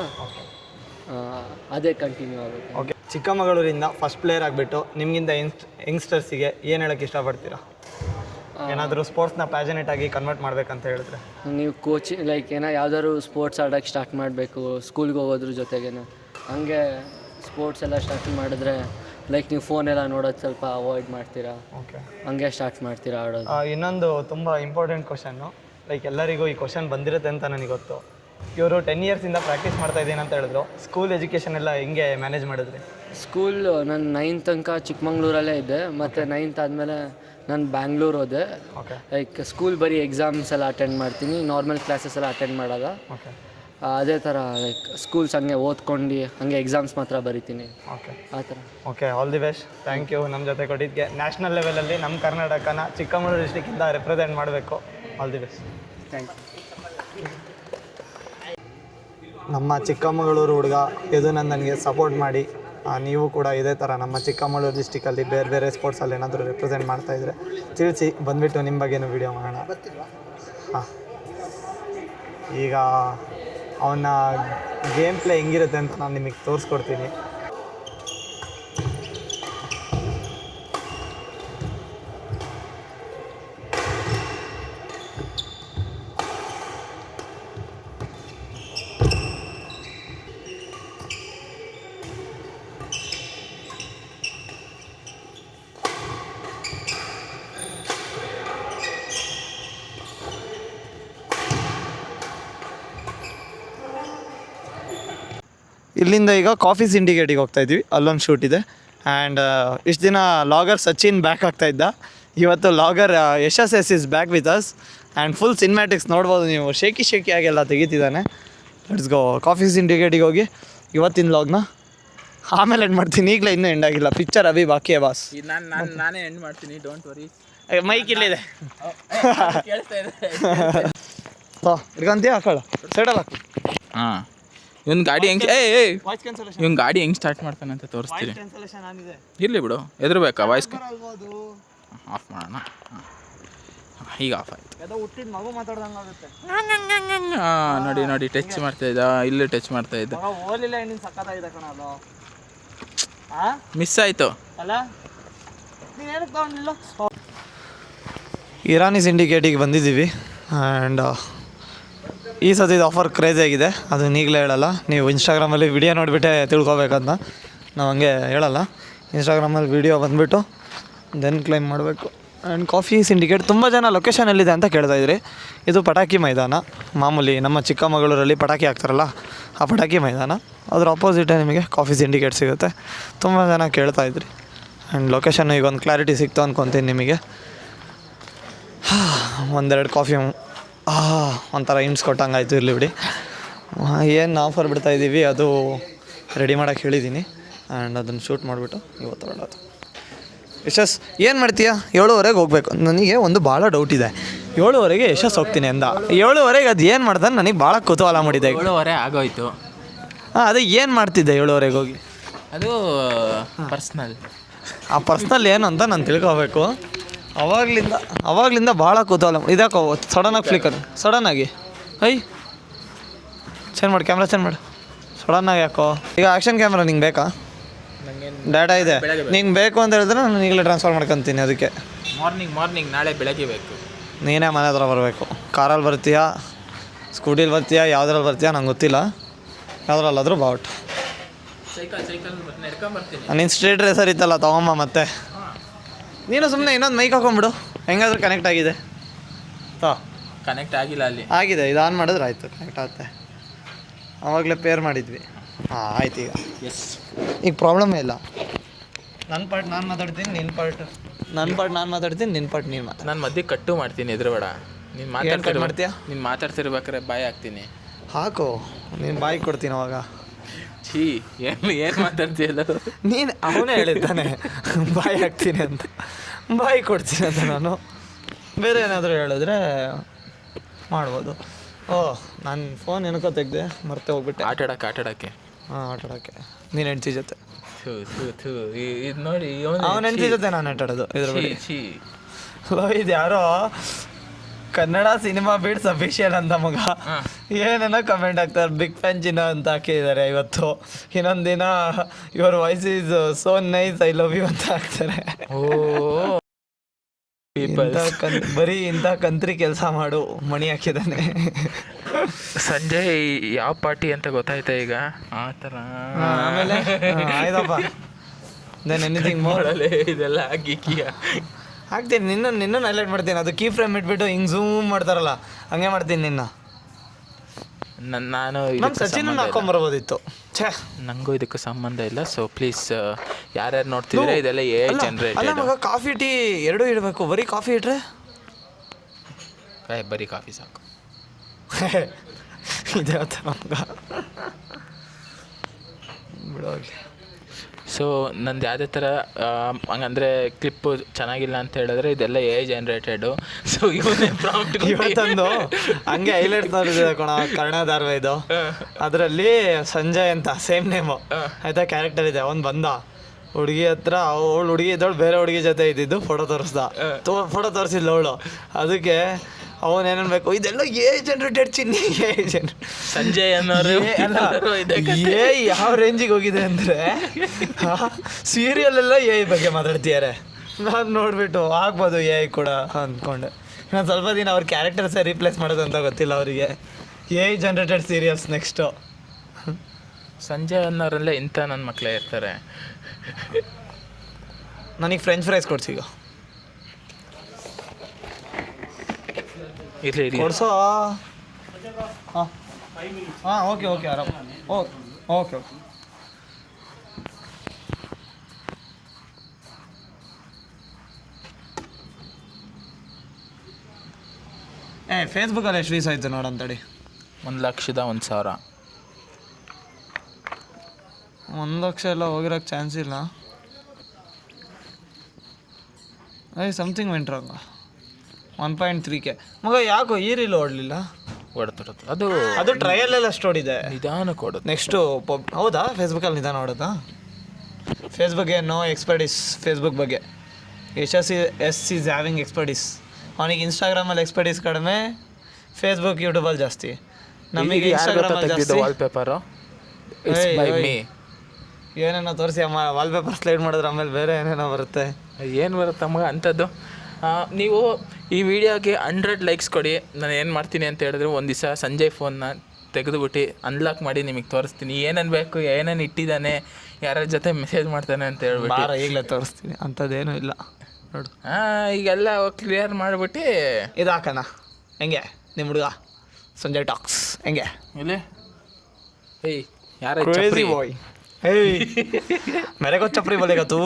ಅದೇ ಕಂಟಿನ್ಯೂ ಆಗುತ್ತೆ. ಓಕೆ. ಚಿಕ್ಕಮಗಳೂರಿಂದ ಫಸ್ಟ್ ಪ್ಲೇಯರ್ ಆಗಿಬಿಟ್ಟು ನಿಮಗಿಂತ ಯಂಗ್ಸ್ಟರ್ಸಿಗೆ ಏನು ಹೇಳೋಕ್ಕೆ ಇಷ್ಟಪಡ್ತೀರಾ? ಏನಾದರೂ ಸ್ಪೋರ್ಟ್ಸ್ನ ಪ್ಯಾಷನೇಟ್ ಆಗಿ ಕನ್ವರ್ಟ್ ಮಾಡಬೇಕಂತ ಹೇಳಿದ್ರೆ? ನೀವು ಯಾವ್ದಾದ್ರು ಸ್ಪೋರ್ಟ್ಸ್ ಆಡೋಕ್ಕೆ ಸ್ಟಾರ್ಟ್ ಮಾಡಬೇಕು ಸ್ಕೂಲ್ಗೆ ಹೋಗೋದ್ರ ಜೊತೆಗೇ. ಹಂಗೆ ಸ್ಪೋರ್ಟ್ಸ್ ಎಲ್ಲ ಸ್ಟಾರ್ಟ್ ಮಾಡಿದ್ರೆ ಲೈಕ್ ನೀವು ಫೋನೆಲ್ಲ ನೋಡೋದು ಸ್ವಲ್ಪ ಅವಾಯ್ಡ್ ಮಾಡ್ತೀರಾ, ಓಕೆ. ಹಂಗೆ ಸ್ಟಾರ್ಟ್ ಮಾಡ್ತೀರಾ ಆಡೋದು. ಇನ್ನೊಂದು ತುಂಬ ಇಂಪಾರ್ಟೆಂಟ್ ಕ್ವಶನ್ನು, ಲೈಕ್ ಎಲ್ಲರಿಗೂ ಈ ಕ್ವಶನ್ ಬಂದಿರುತ್ತೆ ಅಂತ ನನಗೆ ಗೊತ್ತು. ಇವರು 10 ಇಯರ್ಸಿಂದ ಪ್ರಾಕ್ಟೀಸ್ ಮಾಡ್ತಾ ಇದ್ದೀನಿ ಅಂತ ಹೇಳಿದ್ರು. ಸ್ಕೂಲ್ ಎಜುಕೇಷನ್ ಎಲ್ಲ ಹೆಂಗೆ ಮ್ಯಾನೇಜ್ ಮಾಡಿದ್ರಿ? ಸ್ಕೂಲ್ ನಾನು 9th ತನಕ ಚಿಕ್ಕಮಂಗ್ಳೂರಲ್ಲೇ ಇದ್ದೆ, ಮತ್ತು 9th ಆದಮೇಲೆ ನಾನು ಬ್ಯಾಂಗ್ಳೂರು ಹೋದೆ. ಓಕೆ, ಲೈಕ್ ಸ್ಕೂಲ್ ಬರೀ ಎಕ್ಸಾಮ್ಸ್ ಎಲ್ಲ ಅಟೆಂಡ್ ಮಾಡ್ತೀನಿ, ನಾರ್ಮಲ್ ಕ್ಲಾಸಸ್ ಎಲ್ಲ ಅಟೆಂಡ್ ಮಾಡಲ್ಲ. ಓಕೆ, ಅದೇ ಥರ ಲೈಕ್ ಸ್ಕೂಲ್ಸ್ ಹಂಗೆ ಓದ್ಕೊಂಡು ಹಂಗೆ ಎಕ್ಸಾಮ್ಸ್ ಮಾತ್ರ ಬರಿತೀನಿ, ಓಕೆ, ಆ ಥರ. Okay. All the best. Thank you ನಮ್ಮ ಜೊತೆ ಕೊಟ್ಟಿದ್ದಕ್ಕೆ. ನ್ಯಾಷನಲ್ ಲೆವೆಲಲ್ಲಿ ನಮ್ಮ ಕರ್ನಾಟಕನ ಚಿಕ್ಕಮಗಳೂರು ಡಿಸ್ಟಿಕ್ಕಿಂದ ರೆಪ್ರೆಸೆಂಟ್ ಮಾಡಬೇಕು. All the best. Thank you. ನಮ್ಮ ಚಿಕ್ಕಮಗಳೂರು ಹುಡುಗ ಯದುನಂದನ್ಗೆ ಸಪೋರ್ಟ್ ಮಾಡಿ, ನೀವು ಕೂಡ ಇದೇ ಥರ ನಮ್ಮ ಚಿಕ್ಕಮಗಳೂರು ಡಿಸ್ಟಿಕಲ್ಲಿ ಬೇರೆ ಬೇರೆ ಸ್ಪೋರ್ಟ್ಸಲ್ಲಿ ಏನಾದರೂ ರೆಪ್ರೆಸೆಂಟ್ ಮಾಡ್ತಾಯಿದ್ರೆ ತಿಳಿಸಿ, ಬಂದುಬಿಟ್ಟು ನಿಮ್ಮ ಬಗ್ಗೆನೂ ವೀಡಿಯೋ ಮಾಡೋಣ. ಹಾಂ, ಈಗ ಅವನ ಗೇಮ್ ಪ್ಲೇ ಹೆಂಗಿರುತ್ತೆ ಅಂತ ನಾನು ನಿಮಗೆ ತೋರಿಸ್ಕೊಡ್ತೀನಿ. ಇಲ್ಲಿಂದ ಈಗ ಕಾಫಿ ಸಿಂಡಿಕೇಟಿಗೆ ಹೋಗ್ತಾ ಇದ್ವಿ, ಅಲ್ಲೊಂದು ಶೂಟ್ ಇದೆ. ಆ್ಯಂಡ್ ಇಷ್ಟು ದಿನ ಲಾಗರ್ ಸಚಿನ್ ಬ್ಯಾಕ್ ಆಗ್ತಾಯಿದ್ದ, ಇವತ್ತು logger Yashas is back with us. And full cinematics ನೋಡ್ಬೋದು ನೀವು, ಶೇಕಿ ಆಗೆಲ್ಲ ತೆಗಿತಿದ್ದಾನೆ. ಲೆಟ್ಸ್ ಗೋ ಕಾಫಿ ಸಿಂಡಿಕೇಟಿಗೆ ಹೋಗಿ ಇವತ್ತಿನ ಲಾಗ್ನ ಆಮೇಲೆ ಎಂಡ್ ಮಾಡ್ತೀನಿ. ಈಗಲೇ ಇನ್ನೂ ಎಂಡ್ ಆಗಿಲ್ಲ, ಪಿಕ್ಚರ್ ಅಭಿ ಬಾಕಿ ಬಾಸ್. ನಾನೇ ಎಂಡ್ ಮಾಡ್ತೀನಿ, ಡೋಂಟ್ ವರಿ. ಮೈಕ್ ಇಲ್ಲಿದೆ, ಕೇಳಿಸ್ತಾ ಇದೆ. ಹಿಡ್ಕೊಂತೀಯ ಹಾಕೊಳ್ಳ ಸೈಡಲ್ಲ. ಹಾಂ, ಇವನ್ ಗಾಡಿ ಹೆಂಗೆ ಇವನ್ ಗಾಡಿ ಹೆಂಗೆ ಸ್ಟಾರ್ಟ್ ಮಾಡ್ತಾನೆ ಅಂತ ತೋರಿಸ್ತೀರಿ. ಇರಲಿ ಬಿಡು, ಎದುರ್ಬೇಕಾ ವಾಯ್ಸ್ ಆಫ್ ಮಾಡೋಣ. ಈಗ ಆಫ್ ಆಯ್ತು. ನೋಡಿ ನೋಡಿ, ಟಚ್ ಮಾಡ್ತಾ ಇದ್ದ, ಇಲ್ಲೇ ಟಚ್ ಮಾಡ್ತಾ ಇದ್ದ, ಮಿಸ್ ಆಯಿತು. ಇರಾನಿ ಸಿಂಡಿಕೇಟಿಗೆ ಬಂದಿದ್ದೀವಿ. ಆ್ಯಂಡ್ ಈ ಸತಿ ಆಫರ್ ಕ್ರೇಜ್ ಆಗಿದೆ, ಅದನ್ನ ಈಗಲೇ ಹೇಳಲ್ಲ. ನೀವು ಇನ್ಸ್ಟಾಗ್ರಾಮಲ್ಲಿ ವಿಡಿಯೋ ನೋಡಿಬಿಟ್ಟೆ ತಿಳ್ಕೊಬೇಕಂತ ನಾವು ಹಂಗೆ ಹೇಳಲ್ಲ. ಇನ್ಸ್ಟಾಗ್ರಾಮಲ್ಲಿ ವಿಡಿಯೋ ಬಂದುಬಿಟ್ಟು ದೆನ್ ಕ್ಲೈಮ್ ಮಾಡಬೇಕು. ಆ್ಯಂಡ್ ಕಾಫಿ ಸಿಂಡಿಕೇಟ್ ತುಂಬ ಜನ ಲೊಕೇಶನ್ ಎಲ್ಲಿದೆ ಅಂತ ಕೇಳ್ತಾಯಿದ್ರಿ. ಇದು ಪಟಾಕಿ ಮೈದಾನ, ಮಾಮೂಲಿ ನಮ್ಮ ಚಿಕ್ಕಮಗಳೂರಲ್ಲಿ ಪಟಾಕಿ ಹಾಕ್ತಾರಲ್ಲ ಆ ಪಟಾಕಿ ಮೈದಾನ, ಅದ್ರ ಆಪೋಸಿಟೇ ನಿಮಗೆ ಕಾಫಿ ಸಿಂಡಿಕೇಟ್ ಸಿಗುತ್ತೆ. ತುಂಬ ಜನ ಕೇಳ್ತಾಯಿದ್ರಿ. ಆ್ಯಂಡ್ ಲೊಕೇಶನ್ ಈಗ ಒಂದು ಕ್ಲಾರಿಟಿ ಸಿಕ್ತು ಅಂದ್ಕೊತೀನಿ ನಿಮಗೆ. ಒಂದೆರಡು ಕಾಫಿ ಒಂಥರ ಹಿಂಡ್ಸ್ ಕೊಟ್ಟಂಗಾಯ್ತು. ಇರಲಿ ಬಿಡಿ, ಏನು ಆಫರ್ ಬಿಡ್ತಾಯಿದ್ದೀವಿ ಅದು ರೆಡಿ ಮಾಡೋಕ್ಕೆ ಹೇಳಿದ್ದೀನಿ. ಆ್ಯಂಡ್ ಅದನ್ನು ಶೂಟ್ ಮಾಡಿಬಿಟ್ಟು ಇವತ್ತು ಹೊರಡೋದು. ಯಶಸ್ ಏನು ಮಾಡ್ತೀಯಾ? 7:30 ಹೋಗಬೇಕು. ನನಗೆ ಒಂದು ಭಾಳ ಡೌಟ್ ಇದೆ. 7:30 ಯಶಸ್ ಹೋಗ್ತೀನಿ ಅಂದ, 7:30 ಅದು ಏನು ಮಾಡ್ತಾನೆ ನನಗೆ ಭಾಳ ಕುತೂಹಲ ಮಾಡಿದೆ. 7:30 ಆಗೋಯ್ತು. ಹಾಂ, ಅದೇ ಏನು ಮಾಡ್ತಿದ್ದೆ 7:30 ಹೋಗಿ? ಅದು ಪರ್ಸ್ನಲ್. ಆ ಪರ್ಸ್ನಲ್ ಏನು ಅಂತ ನಾನು ತಿಳ್ಕೊಬೇಕು. ಅವಾಗಲಿಂದ ಭಾಳ ಕುತೂಹಲ. ಇದಾಕೋ ಸಡನ್ನಾಗಿ ಫ್ಲಿಕ್ಕರ್, ಸಡನ್ನಾಗಿ ಚೇಂಜ್ ಮಾಡಿ, ಕ್ಯಾಮ್ರಾ ಚೇಂಜ್ ಮಾಡಿ. ಸಡನ್ನಾಗಿ ಯಾಕೋ? ಈಗ ಆ್ಯಕ್ಷನ್ ಕ್ಯಾಮ್ರಾ ನಿಂಗೆ ಬೇಕಾ? ಡಾಟಾ ಇದೆ, ನಿಂಗೆ ಬೇಕು ಅಂತ ಹೇಳಿದ್ರೆ ನಾನು ಈಗಲೇ ಟ್ರಾನ್ಸ್ಫರ್ ಮಾಡ್ಕೊತೀನಿ. ಅದಕ್ಕೆ ಮಾರ್ನಿಂಗ್ ನಾಳೆ ಬೆಳಗ್ಗೆ ಬೇಕು. ನೀನೇ ಮನೆ ಹತ್ರ ಬರಬೇಕು. ಕಾರಲ್ಲಿ ಬರ್ತೀಯಾ, ಸ್ಕೂಟಿಲಿ ಬರ್ತೀಯಾ, ಯಾವುದ್ರಲ್ಲಿ ಬರ್ತೀಯಾ ನಂಗೆ ಗೊತ್ತಿಲ್ಲ. ಯಾವುದ್ರಲ್ಲಾದರೂ ಬಾವುಟ್. ಸೈಕಲ್ ನಡ್ಕೊಂಬರ್ತೀನಿ. ನೀನು ಸ್ಟ್ರೀಟ್ ರೇಸರ್ ಇತ್ತಲ್ಲ ತೊಗೊಂಬ. ಮತ್ತೆ ನೀನು ಸುಮ್ಮನೆ ಇನ್ನೊಂದು ಮೈಕ್ ಹಾಕೊಂಬಿಡು, ಹೆಂಗಾದ್ರೂ ಕನೆಕ್ಟ್ ಆಗಿದೆ. ಕನೆಕ್ಟ್ ಆಗಿಲ್ಲ ಅಲ್ಲಿ. ಆಗಿದೆ, ಇದು ಆನ್ ಮಾಡಿದ್ರೆ ಆಯಿತು, ಕನೆಕ್ಟ್ ಆಗುತ್ತೆ. ಆವಾಗಲೇ ಪೇರ್ ಮಾಡಿದ್ವಿ. ಹಾಂ, ಆಯ್ತು. ಈಗ ಪ್ರಾಬ್ಲಮ್ಮೇ ಇಲ್ಲ. ನನ್ನ ಪಾರ್ಟ್ ನಾನು ಮಾತಾಡ್ತೀನಿ, ನಿನ್ನ ಪಾರ್ಟ್ ನಾನು ಮಾತಾಡ್ತೀನಿ, ನಿನ್ನ ಪಾರ್ಟ್ ನೀನು ಮಾತಾಡ. ನಾನು ಮಧ್ಯೆ ಕಟ್ಟು ಮಾಡ್ತೀನಿ, ಎದುರುಬೇಡ. ನೀನು ಮಾಡ್ತೀಯಾ? ನೀನು ಮಾತಾಡ್ತಿರ್ಬೇಕಾರೆ ಬಾಯ್ ಹಾಕ್ತೀನಿ. ಹಾಕು, ನೀನು ಬಾಯಿ ಕೊಡ್ತೀನಿ ಅವಾಗ. ಛೀ, ಏನು ಮಾತಾಡ್ತೀಯಲ್ಲ ನೀನು. ಅವನೇ ಹೇಳಿದ್ದಾನೆ ಬಾಯಿ ಹಾಕ್ತೀನಿ ಅಂತ, ಬಾಯಿ ಕೊಡ್ತೀನಿ ಅಂತ. ನಾನು ಬೇರೆ ಏನಾದರೂ ಹೇಳಿದ್ರೆ ಮಾಡ್ಬೋದು. ನಾನು ಫೋನ್ ಏನಕ್ಕೋ ತೆಗ್ದೆ, ಮರ್ತೆ ಹೋಗ್ಬಿಟ್ಟೆ. ಆಟಾಡೋಕ್ಕೆ. ಹಾಂ, ಆಟಾಡೋಕ್ಕೆ. ನೀನು ಹೆಂಡ್ತಿ ಜೊತೆ. ಇದು ನೋಡಿ, ಅವನ ಹೆಂಡ್ತಿ ಜೊತೆ ನಾನು ಆಟಾಡೋದು. ಇದ್ರ ಬಗ್ಗೆ ಇದು ಯಾರೋ ಕನ್ನಡ ಸಿನಿಮಾ ಬಿಡ್ಸ್ ಅಫಿಷಿಯಲ್ ಅಂತ ಮಗ ಏನೇನೋ ಕಮೆಂಟ್ ಹಾಕ್ತಾರೆ. ಬಿಗ್ ಫ್ಯಾನ್ ಚಿನ್ನ ಅಂತ ಹಾಕಿದ್ದಾರೆ ಇವತ್ತು. ಇನ್ನೊಂದು ದಿನ your voice is so nice, I love you ಅಂತ ಹಾಕ್ತಾರೆ. ಬರೀ ಇಂಥ ಕಂತ್ರಿ ಕೆಲಸ ಮಾಡು ಮಣಿ ಹಾಕಿದ್ದಾನೆ. ಸಂಜಯ್ ಯಾವ ಪಾರ್ಟಿ ಅಂತ ಗೊತ್ತಾಯ್ತಾ ಈಗ ಆ ಥರ ಆಮೇಲೆ ಆಯ್ತಪ್ಪ ದೆನ್ ಎನಿಥಿಂಗ್ ಮೋರ್ ಇದೆಲ್ಲ ಗಿಕ್ಕಿಯ ಹಾಕ್ತೀನಿ ನಿನ್ನ ಹೈಲೈಟ್ ಮಾಡ್ತೀನಿ. ಅದು ಕೀ ಫ್ರೇಮ್ ಇಟ್ಬಿಟ್ಟು ಹಿಂಗೆ ಝೂಮ್ ಮಾಡ್ತಾರಲ್ಲ ಹಂಗೆ ಮಾಡ್ತೀನಿ ನಿನ್ನ. ನಾನು ನಮ್ಮ ಸಚಿನ್ ಹಾಕೊಂಬರ್ಬೋದಿತ್ತು. ಛೇ, ನನಗೂ ಇದಕ್ಕೆ ಸಂಬಂಧ ಇಲ್ಲ. ಸೊ ಪ್ಲೀಸ್ ಯಾರ್ಯಾರು ನೋಡ್ತಿದ್ರೆ ಇದೆಲ್ಲ ಎ ಜನರೇಟ್. ಅಲ್ಲ ಮಗ, ಕಾಫಿ ಟೀ ಎರಡೂ ಇಡಬೇಕು. ಬರೀ ಕಾಫಿ ಇಟ್ರೆ ಬರೀ ಕಾಫಿ ಸಾಕು. ಇದೇ ಥರ ಮಗ ಬಿಡೋಗ್ಲಿ. ಸೊ ನಂದು ಯಾವುದೇ ಥರ ಹಂಗಂದರೆ ಕ್ಲಿಪ್ಪು ಚೆನ್ನಾಗಿಲ್ಲ ಅಂತ ಹೇಳಿದ್ರೆ ಇದೆಲ್ಲ ಎ ಜನರೇಟೆಡು. ಸೊ ಇವನೇ ಪ್ರಾಂಪ್ಟ್ ಇವತ್ತೊಂದು ಹಂಗೆ ಹೈಲೈಟ್ ನೋಡಿದೆ ಕಣ, ಕರ್ಣ ಧಾರಾವಾಹಿದು. ಅದರಲ್ಲಿ ಸಂಜಯ್ ಅಂತ ಸೇಮ್ ನೇಮು ಆಯಿತಾ ಕ್ಯಾರೆಕ್ಟರ್ ಇದೆ. ಅವ್ನು ಬಂದ ಹುಡುಗಿ ಹತ್ರ, ಅವಳು ಹುಡುಗಿ ಇದ್ದವಳು ಬೇರೆ ಹುಡುಗಿ ಜೊತೆ ಇದ್ದಿದ್ದು ಫೋಟೋ ತೋರಿಸ್ದ. ಫೋಟೋ ತೋರಿಸಿಲ್ಲ ಅವಳು. ಅದಕ್ಕೆ ಅವನೇನಬೇಕು, ಇದೆಲ್ಲ A generated Chinni. A Sanjay ಅನ್ನೋರು ಎ ಯಾವ ರೇಂಜಿಗೆ ಹೋಗಿದೆ ಅಂದರೆ ಸೀರಿಯಲೆಲ್ಲ ಎ ಬಗ್ಗೆ ಮಾತಾಡ್ತಿದ್ದಾರೆ. ನಾನು ನೋಡಿಬಿಟ್ಟು ಆಗ್ಬೋದು ಎ ಕೂಡ ಅಂದ್ಕೊಂಡೆ. ನಾನು ಸ್ವಲ್ಪ ದಿನ ಅವ್ರ ಕ್ಯಾರೆಕ್ಟರ್ಸೇ ರೀಪ್ಲೇಸ್ ಮಾಡೋದು ಅಂತ ಗೊತ್ತಿಲ್ಲ ಅವರಿಗೆ. A generated serials next. Sanjay ಅನ್ನೋರಲ್ಲೇ ಇಂಥ ನನ್ನ ಮಕ್ಕಳೇ ಇರ್ತಾರೆ. ನನಗೆ ಫ್ರೆಂಚ್ ಫ್ರೈಸ್ ಕೊಡ್ಸಿಗ ಇರಲಿ ಕೊಡ್ಸೋ. ಹಾಂ ಹಾಂ ಓಕೆ ಓಕೆ ಆರಾಮ್. Okay okay okay. ಫೇಸ್ಬುಕ್ಕಲ್ಲಿ ಎಷ್ಟು ವೀಸ್ ಆಯಿತು ನೋಡಂತಡಿ. 1,01,000. 1,00,000 ಎಲ್ಲ ಹೋಗಿರೋಕ್ಕೆ ಚಾನ್ಸ್ ಇಲ್ಲ. Something went wrong. 1.3K ಮಗ. ಯಾಕೋ ಈ ರೀಲ್ ಓಡಲಿಲ್ಲ? ಹೊಡ್ತಿರುತ್ತೆ ಅದು. ಅದು ಟ್ರಯಲೆಲ್ಲ ಸ್ಟೋರಿದೆ, ನಿಧಾನ ಕೊಡೋದು. ನೆಕ್ಸ್ಟು ಹೌದಾ? ಫೇಸ್ಬುಕ್ಕಲ್ಲಿ ನಿಧಾನ ನೋಡೋದಾ? Facebook no expertise. ಫೇಸ್ಬುಕ್ ಬಗ್ಗೆ ಎಸ್ ಈಸ್ ಹ್ಯಾವಿಂಗ್ ಎಕ್ಸ್ಪರ್ಟಿಸ್. ಅವನಿಗೆ ಇನ್ಸ್ಟಾಗ್ರಾಮಲ್ಲಿ ಎಕ್ಸ್ಪರ್ಟಿಸ್ ಕಡಿಮೆ, ಫೇಸ್ಬುಕ್ ಯೂಟ್ಯೂಬಲ್ಲಿ ಜಾಸ್ತಿ. ನಮಗೆ ಇನ್ಸ್ಟಾಗ್ರಾಮಲ್ಲಿ ಜಾಸ್ತಿ. ವಾಲ್ಪೇಪರು ಏನೇನೋ ತೋರಿಸಿ ಅಮ್ಮ, ವಾಲ್ಪೇಪರ್ ಸ್ಲೈಡ್ ಮಾಡಿದ್ರೆ ಆಮೇಲೆ ಬೇರೆ ಏನೇನೋ ಬರುತ್ತೆ. ಏನು ಬರುತ್ತೆ ಮಗ ಅಂಥದ್ದು? ನೀವು ಈ ವಿಡಿಯೋಗೆ 100 ಲೈಕ್ಸ್ ಕೊಡಿ. ನಾನು ಏನು ಮಾಡ್ತೀನಿ ಅಂತ ಹೇಳಿದ್ರೆ ಒಂದು ದಿವಸ ಸಂಜಯ್ ಫೋನ್ನ ತೆಗೆದುಬಿಟ್ಟು ಅನ್ಲಾಕ್ ಮಾಡಿ ನಿಮಗೆ ತೋರಿಸ್ತೀನಿ ಏನೇನು ಬೇಕು, ಏನೇನು ಇಟ್ಟಿದ್ದಾನೆ, ಯಾರ್ಯಾರ ಜೊತೆ ಮೆಸೇಜ್ ಮಾಡ್ತಾನೆ ಅಂತ ಹೇಳ್ಬಿಟ್ಟು. ಈಗಲೇ ತೋರಿಸ್ತೀನಿ, ಅಂಥದ್ದೇನೂ ಇಲ್ಲ ನೋಡು. ಈಗೆಲ್ಲ ಕ್ಲಿಯರ್ ಮಾಡಿಬಿಟ್ಟು ಇದು ಹಾಕೋಣ. ಹೆಂಗೆ ನಿಮ್ಮ ಹುಡುಗ ಸಂಜಯ್ ಟಾಕ್ಸ್ ಹೆಂಗೆ? ಇಲ್ಲಿ ಏಯ್ ಯಾರ ಬಾಯ್. ಏಯ್ ಮೇರೆ ಕೋ ಚಪ್ರಿ ಬೋಲೆಗಾ ತೂ.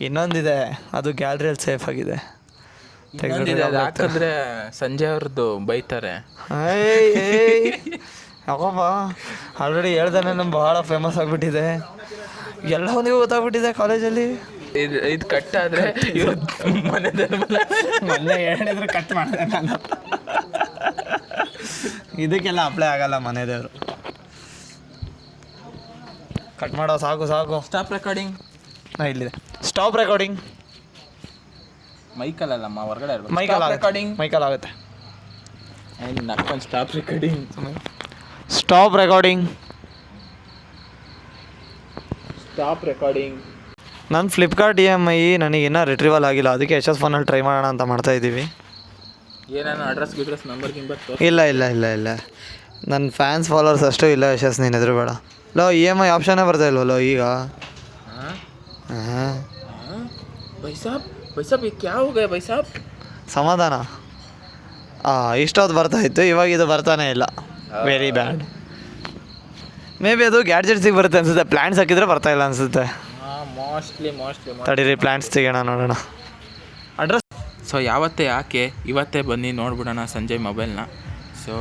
ಇನ್ನೊಂದಿದೆ, ಅದು ಗ್ಯಾಲರಿಯಲ್ಲಿ ಸೇಫ್ ಆಗಿದೆ. ಹಾಕಿದ್ರೆ ಸಂಜಯ್ ಅವ್ರದ್ದು ಬೈತಾರೆ. ಯಾಕಪ್ಪ ಆಲ್ರೆಡಿ ಹೇಳ್ದಾನೆ ನಮ್ಮ ಭಾಳ ಫೇಮಸ್ ಆಗಿಬಿಟ್ಟಿದೆ, ಎಲ್ಲವನಿಗೂ ಗೊತ್ತಾಗ್ಬಿಟ್ಟಿದೆ ಕಾಲೇಜಲ್ಲಿ. ಇದು ಕಟ್ಟಾದರೆ ಮೊನ್ನೆ ಹೇಳಿದ್ರೆ ಕಟ್ ಮಾಡಿದೆ ನಾನು. ಇದಕ್ಕೆಲ್ಲ ಅಪ್ಲೈ ಆಗಲ್ಲ ಮನೆ ದೇವರು. ಕಟ್ ಮಾಡೋ ಸಾಕು ಸಾಕು. ಸ್ಟಾಪ್ ರೆಕಾರ್ಡಿಂಗ್ ಇಲ್ಲಿದೆ. Stop recording. ಮೈಕಲ್ಲಮ್ಮ ಹೊರಗಡೆ ಇರಬೇಕು. ರೆಕಾರ್ಡಿಂಗ್ ಮೈಕಲ್ ಆಗುತ್ತೆ. ನಕ್ಕೊಂಡು stop recording. Stop recording. Stop recording. ನನ್ನ ಫ್ಲಿಪ್ಕಾರ್ಟ್ EMI ನನಗಿನ್ನೂ ರಿಟ್ರೀವಲ್ ಆಗಿಲ್ಲ, ಅದಕ್ಕೆ ಯಶಸ್ ಫೋನಲ್ಲಿ ಟ್ರೈ ಮಾಡೋಣ ಅಂತ ಮಾಡ್ತಾಯಿದ್ದೀವಿ. ಏನೇನು ಅಡ್ರೆಸ್ ನಂಬರ್ ಇಲ್ಲ ಇಲ್ಲ ಇಲ್ಲ ಇಲ್ಲ, ನನ್ನ ಫ್ಯಾನ್ಸ್ ಫಾಲೋವರ್ಸ್ ಅಷ್ಟು ಇಲ್ಲ ಯಶಸ್, ನೀನು ಎದುರು ಬೇಡ. EMI ಆಪ್ಷನ್ನೇ ಬರ್ತಾ ಇಲ್ವಲ್ಲೋ ಈಗ. ಹಾಂ ಬೈಸಾಬ್ ಕ್ಯಾ ಹೋ ಗಯಾ ಬೈಸಾಬ್? ಸಮಾಧಾನ. ಇಷ್ಟೊತ್ತು ಬರ್ತಾಯಿತ್ತು, ಇವಾಗ ಇದು ಬರ್ತಾನೆ ಇಲ್ಲ. Very bad. ಮೇ ಬಿ ಅದು ಗ್ಯಾಡ್ಜೆಟ್ಸಿಗೆ ಬರುತ್ತೆ ಅನಿಸುತ್ತೆ, ಪ್ಲ್ಯಾಂಟ್ಸ್ ಹಾಕಿದ್ರೆ ಬರ್ತಾ ಇಲ್ಲ ಅನಿಸುತ್ತೆ. ಮೋಸ್ಟ್ಲಿ ತಡೀರಿ ಪ್ಲ್ಯಾಂಟ್ಸ್ ತೆಗೋಣ, ನೋಡೋಣ ಅಡ್ರೆಸ್. ಸೊ ಯಾವತ್ತೇ ಯಾಕೆ ಇವತ್ತೇ ಬನ್ನಿ ನೋಡ್ಬಿಡೋಣ ಸಂಜಯ್ ಮೊಬೈಲ್ನ. ಸೊ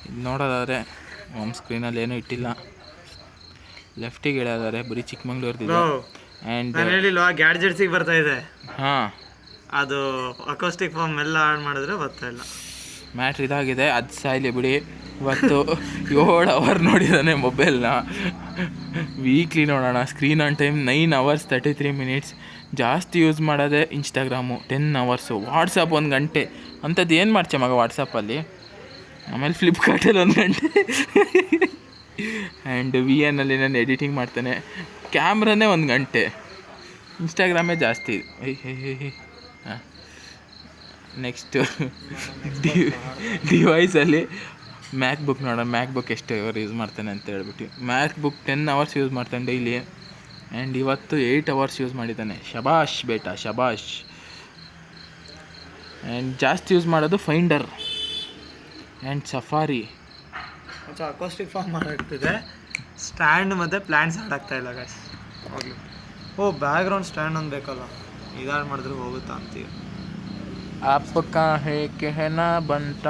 ಇದು ನೋಡೋದಾದರೆ ಹೋಮ್ ಸ್ಕ್ರೀನಲ್ಲಿ ಏನೂ ಇಟ್ಟಿಲ್ಲ. ಲೆಫ್ಟಿಗೆ ಹೇಳೋದಾದ್ರೆ ಬರೀ ಚಿಕ್ಕಮಂಗ್ಳೂರ್ದಿದೆ. ಆ್ಯಂಡ್ ನಾನು ಹೇಳಿಲ್ವಾ ಗ್ಯಾಡ್ಜೆಟ್ಸಿಗೆ ಬರ್ತಾ ಇದೆ. ಹಾಂ, ಅದು ಅಕೋಸ್ಟಿಕ್ ಫಾರ್ಮ್ ಎಲ್ಲ ಆಡ್ ಮಾಡಿದ್ರೆ ಬರ್ತಾ ಇಲ್ಲ. ಮ್ಯಾಟ್ರ್ ಇದಾಗಿದೆ, ಅದು ಸಾಯ್ಲಿ ಬಿಡಿ. ಇವತ್ತು 7 ಅವರ್ ನೋಡಿದ್ದಾನೆ ಮೊಬೈಲ್ನ. ವೀಕ್ಲಿ ನೋಡೋಣ. Screen on time 9 hours 33 minutes. ಜಾಸ್ತಿ ಯೂಸ್ ಮಾಡೋದೇ ಇನ್ಸ್ಟಾಗ್ರಾಮು 10 hours. ವಾಟ್ಸಪ್ 1 ಗಂಟೆ. ಅಂಥದ್ದು ಏನು ಮಾಡ್ತೀಯ ಮಗ ವಾಟ್ಸಪ್ಪಲ್ಲಿ? ಆಮೇಲೆ ಫ್ಲಿಪ್ಕಾರ್ಟಲ್ಲಿ 1 ಗಂಟೆ. ಆ್ಯಂಡ್ VNಲ್ಲಿ ನಾನು ಎಡಿಟಿಂಗ್ ಮಾಡ್ತಾನೆ. ಕ್ಯಾಮ್ರಾನೇ 1 ಗಂಟೆ. ಇನ್ಸ್ಟಾಗ್ರಾಮೇ ಜಾಸ್ತಿ. ಹಾಂ, ನೆಕ್ಸ್ಟು ಡಿವೈಸಲ್ಲಿ ಮ್ಯಾಕ್ ಬುಕ್ ನೋಡೋಣ. ಮ್ಯಾಕ್ ಬುಕ್ ಎಷ್ಟು ಅವರ್ ಯೂಸ್ ಮಾಡ್ತಾನೆ ಅಂತ ಹೇಳ್ಬಿಟ್ಟು. ಮ್ಯಾಕ್ ಬುಕ್ 10 hours ಯೂಸ್ ಮಾಡ್ತಾನೆ ಡೈಲಿ, ಆ್ಯಂಡ್ ಇವತ್ತು 8 hours ಯೂಸ್ ಮಾಡಿದ್ದಾನೆ. ಶಬಾಷ್ ಬೇಟ, ಶಬಾಷ್. ಆ್ಯಂಡ್ ಜಾಸ್ತಿ ಯೂಸ್ ಮಾಡೋದು Finder and Safari. Acoustic foam ಮಾಡಾಗ್ತಿದೆ. ಸ್ಟ್ಯಾಂಡ್ ಮತ್ತು ಪ್ಲ್ಯಾಂಟ್ಸ್ ಹಾಡಾಗ್ತಾ ಇಲ್ಲ ಗಾಯ್ಸ್. ಹೋಗ್ಲಿ. ಓ, ಬ್ಯಾಕ್ಗ್ರೌಂಡ್ ಸ್ಟ್ಯಾಂಡ್ ಒಂದು ಬೇಕಲ್ಲ, ಇದಾರು ಮಾಡಿದ್ರೆ ಹೋಗುತ್ತಾ ಅಂತೀವಿ. ಆಪಕ್ಕ ಹೇ ಕೆಹನ ಬಂಟ.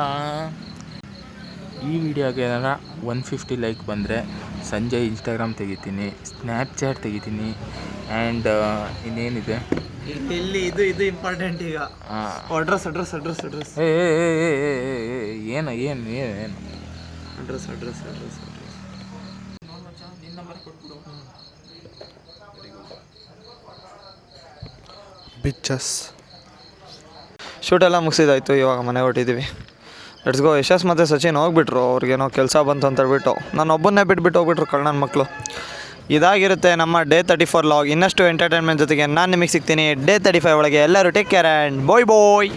ಈ ವಿಡಿಯೋಗೆ ಏನಾರ 150 ಲೈಕ್ ಬಂದರೆ ಸಂಜೆ ಇನ್ಸ್ಟಾಗ್ರಾಮ್ ತೆಗಿತೀನಿ, ಸ್ನ್ಯಾಪ್ಚಾಟ್ ತೆಗಿತೀನಿ, ಆ್ಯಂಡ್ ಇನ್ನೇನಿದೆ ಇಲ್ಲಿ ಇದು ಇಂಪಾರ್ಟೆಂಟ್ ಈಗ. ಅಡ್ರೆಸ್ ಏನು ಅಡ್ರೆಸ್ ಬಿಚ್ಚಸ್. ಶೂಟ್ ಎಲ್ಲ ಮುಗಿಸಿದಾಯ್ತು, ಇವಾಗ ಮನೆಗೆ ಹೊಟ್ಟಿದ್ದೀವಿ. Let's go. ಯಶಸ್ ಮತ್ತು ಸಚಿನ್ ಹೋಗ್ಬಿಟ್ರು, ಅವ್ರಿಗೇನೋ ಕೆಲಸ ಬಂತು ಅಂತ ಹೇಳ್ಬಿಟ್ಟು ನಾನು ಒಬ್ಬನ್ನೇ ಬಿಟ್ಬಿಟ್ಟು ಹೋಗ್ಬಿಟ್ರು ಕಳ್ಳನ ಮಕ್ಕಳು. ಇದಾಗಿರುತ್ತೆ ನಮ್ಮ ಡೇ 34 ಲಾಗ್. ಇನ್ನಷ್ಟು ಎಂಟರ್ಟೈನ್ಮೆಂಟ್ ಜೊತೆಗೆ ನಾನು ನಿಮಗೆ ಸಿಗ್ತೀನಿ ಡೇ 35 ಒಳಗೆ. ಎಲ್ಲರೂ take care and bye bye.